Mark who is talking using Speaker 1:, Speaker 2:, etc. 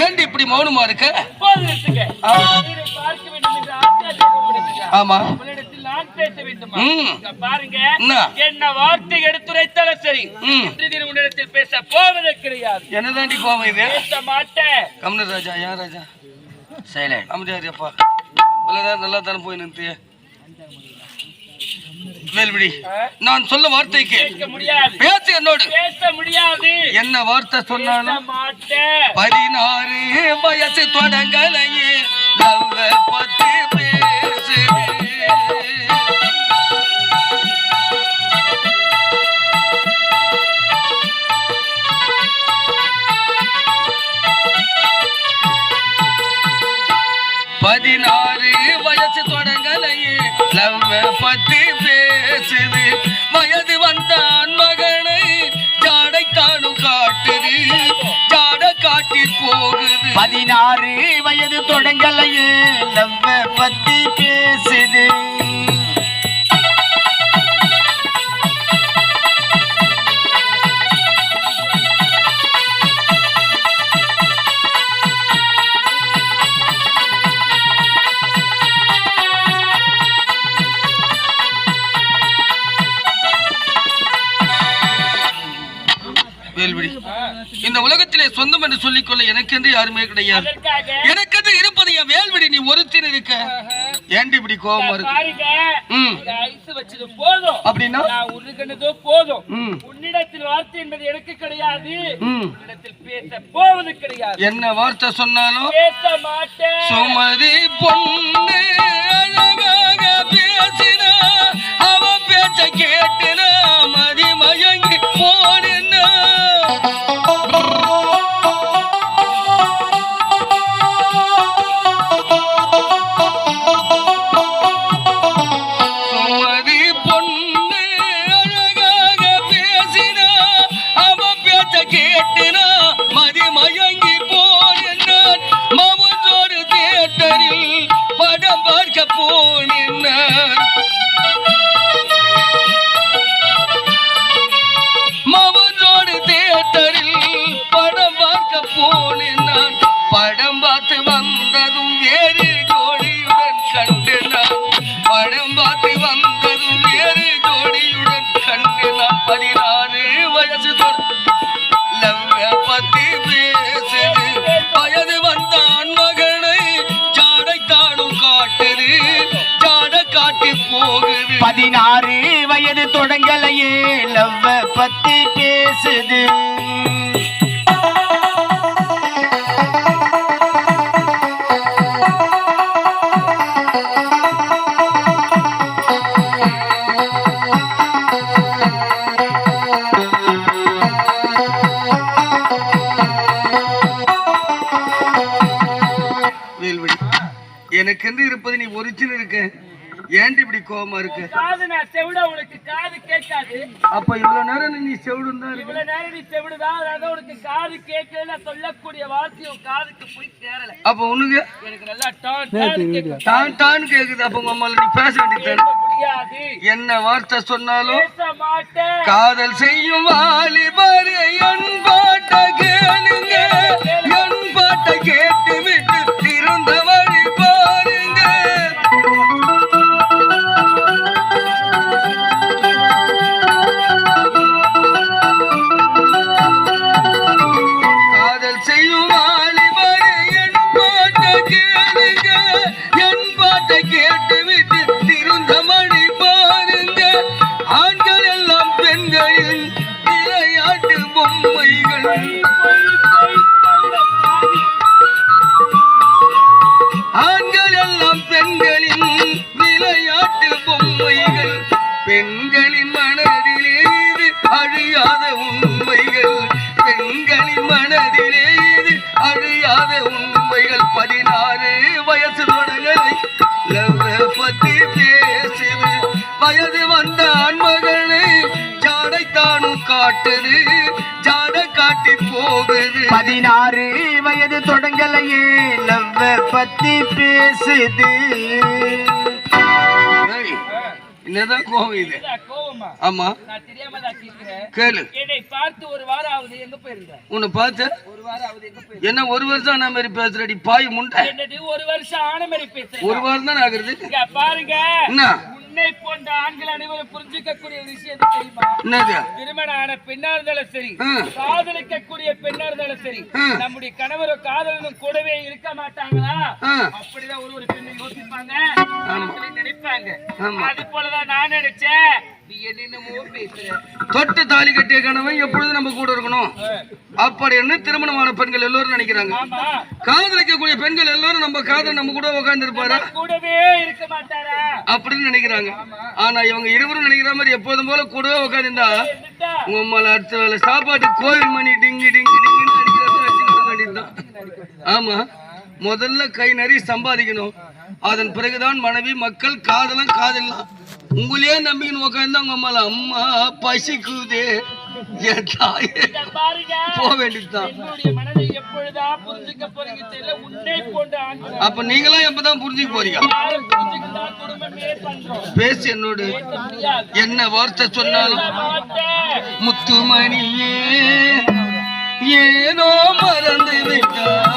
Speaker 1: ஏன் இப்படி மௌனமா இருக்க? ஆமா
Speaker 2: நான் பேச வேண்டுமா? பாருங்க, என்ன வார்த்தை எடுத்துரைத்தாலும் சரி, உன்னிடத்தில் பேச போவதே கிடையாது.
Speaker 1: என்னதாண்டி கோவம் இது?
Speaker 2: பேச மாட்டேன்.
Speaker 1: கம்னர் ராஜா, யார் ராஜா? சைலண்ட். அமைதியாரியாப்பா, நல்லா தானே போய் நிறுத்திய வேல்விடி. நான் சொல்ல வார்த்தை கேட்க முடியாது. பேச என்னோடு
Speaker 2: பேச முடியாது.
Speaker 1: என்ன வார்த்தை சொன்னாலும்
Speaker 2: மாட்டேன்.
Speaker 1: 16 வயசு தொடங்கலையே லவ் பத்தி பேசு. வயசு தொடங்கலையே லவ் பத்தி பேசுது. வயது வந்தான் மகனை ஜாடை காணும் காட்டுது, ஜாட காட்டி போகுது.
Speaker 2: 16 வயது தொடங்கலையே லவ் பத்தி பேசுது.
Speaker 1: இந்த உலகத்திலே சொந்தம் என்று சொல்லிக்கொள்ள எனக்கென்று யாருமே கிடையாது. எனக்கென்று இருப்பது என் வேல்விடி, நீ ஒருத்தர் இருக்க. ஏன்டி இப்படி கோபமா இருக்கு? அப்படின்னா
Speaker 2: போதும். உன்னிடத்தில் வார்த்தை என்பது எனக்கு கிடையாது. பேச போவது கிடையாது.
Speaker 1: என்ன வார்த்தை சொன்னாலும்
Speaker 2: பேச மாட்டேன்.
Speaker 1: சுமதி பொண்ணு அழகாக பேசினா, அவன் பேச்ச கேட்டுனா மதி மயங்கி போனா. படம் பார்த்து வந்ததும் வேறு ஜோடியுடன் கண்டுனான். படம் பார்த்து வந்ததும் வேறு ஜோடியுடன் கண்டுனான். 16 வயசு லவ் பத்தி பேசுது. வயது வந்தான் மகனை ஜாடை காணும் காட்டுது, ஜாட காட்டி போகுது.
Speaker 2: 16 வயது தொடங்கலையே லவ் பத்தி பேசுது.
Speaker 1: எனக்கென்று இருப்பது நீ ஒரிஜினல் இருக்க. ஏன்டி இப்படி கோபமா இருக்கு? அப்ப இவ்வளவு நேரம் நீ செவிடும் தான் இருக்கு.
Speaker 2: சொல்லக்கூடிய வார்த்தை காதுக்கு போய் சேரல.
Speaker 1: அப்ப உனக்கு
Speaker 2: எனக்கு நல்லா
Speaker 1: டான் கேக்குது. அப்ப உங்க நீ பேச வேண்டியது. என்ன வார்த்தை சொன்னாலும் காதல் செய்யும் வாலிபர் என் பாட்ட கேளுங்க, என் பாட்ட கேட்டு விட்டு திருந்தவழி பாருங்க. காதல் செய்யும் வாலிபர் என் பாட்ட கேளுங்க, என் பாட்ட கேட்டு விட்டு திருந்தவழி பாருங்க. ஆண்கள் எல்லாம் பெண்களின் விளையாட்டு பொம்மைகள். ஆண்கள் எல்லாம் பெண்களின் விளையாட்டு பொம்மைகள். பெண்களின் மனதிலே இது அழியாத உண்மைகள். பெண்களின் மனதிலே இது அழியாத உண்மைகள். 16 வயசு தொடங்கலை லவ் பத்தி பேசுது. வயது வந்தான் மகளை ஜாடைத்தானும் காட்டுது, ஜாட காட்டி போகுது.
Speaker 2: 16 வயது தொடங்கலையே லவ் பத்தி பேசுது.
Speaker 1: என்னதான் கோவம் இது?
Speaker 2: ஆமா
Speaker 1: ஆமா
Speaker 2: நான் தெரியாம தான் கேக்குறேன்.
Speaker 1: கேளு.
Speaker 2: என்னை பார்த்து ஒரு வாரம் ஆகுது, எங்க போயிருந்த?
Speaker 1: உன்னை பார்த்து
Speaker 2: ஒரு வாரம் ஆகுது, எங்க போயிருந்த?
Speaker 1: என்ன ஒரு வருஷம் ஆன மாதிரி பேசுறடி பாய் முண்டை?
Speaker 2: என்னது ஒரு வருஷம் ஆன மாதிரி பேசுறேன்?
Speaker 1: ஒரு வாரம் தான் ஆகுறது.
Speaker 2: இங்க பாருங்க,
Speaker 1: என்ன
Speaker 2: உன்னை போன்ற ஆண்கள் அனைவரும் புரிஞ்சுக்கக்கூடிய ஒரு விஷயம் எது தெரியுமா?
Speaker 1: என்னது?
Speaker 2: திருமணம் ஆன பெண்ணா இருந்தாலும் சரி,
Speaker 1: ஆ.
Speaker 2: காதலிக்கக்கூடிய பெண்ணா இருந்தாலும் சரி,
Speaker 1: ஆ.
Speaker 2: நம்முடைய கணவரோ காதலனும் கூடவே இருக்க மாட்டாங்களா?
Speaker 1: ஆ.
Speaker 2: அப்படிதான் ஒரு பெண்ணை யோசிப்பாங்க,
Speaker 1: ஆமா.
Speaker 2: அப்படி நினைப்பாங்க.
Speaker 1: ஆமா.
Speaker 2: அது போலதான் நான் நினைச்சேன். நீ என்னென்னமோ பேசுற.
Speaker 1: தொட்டு தாலி கட்டிய கணவன் எப்பொழுதும் நம்ம கூட இருக்கணும் அப்படின்னு திருமணமான பெண்கள் எல்லாரும் நினைக்கிறாங்க.
Speaker 2: ஆமா,
Speaker 1: காதலிக்கக்கூடிய பெண்கள் எல்லாரும் நம்ம காதல் நம்ம கூட உட்கார்ந்து இருப்பாரா
Speaker 2: கூடவே இருக்க மாட்டாரா
Speaker 1: அப்படின்னு நினைக்கிறாங்க. ஆனா இவங்க இருவரும் நினைக்கிற மாதிரி எப்போதும் போல கூடவே உட்காந்துருந்தா
Speaker 2: என்னடா?
Speaker 1: உங்க அம்மால அடுத்த வேலை சாப்பாட்டு கோயில் மணி டிங்கி டிங்கி டிங்கின்னு அடிக்கிறது அடிச்சுக்க வேண்டியதுதான். ஆமா, முதல்ல கை நிறைய சம்பாதிக்கணும், அதன் பிறகுதான் மனைவி மக்கள் காதலாம் காதலாம். உங்களையே நம்பிக்கணும் உட்காந்து அவங்க அம்மால அம்மா பசிக்குதே என் தாயே
Speaker 2: இங்க பாருங்க,
Speaker 1: போக வேண்டியதுதான்.
Speaker 2: என்னுடைய மனதை எப்பொழுதான் புரிஞ்சுக்க போறீங்க தெரியல. உன்னை போன்ற ஆண்கள்
Speaker 1: அப்ப நீங்களாம் எப்பதான் புரிஞ்சுக்க போறீங்க?
Speaker 2: யாரும் புரிஞ்சுக்கிட்டா குடும்பமே பண்றோம்.
Speaker 1: பேசு என்னோடு,
Speaker 2: பேச முடியாது.
Speaker 1: என்ன வார்த்தை சொன்னாலும்
Speaker 2: மாட்டேன்.
Speaker 1: முத்துமணியே ஏனோ மறந்து விட்டாய்.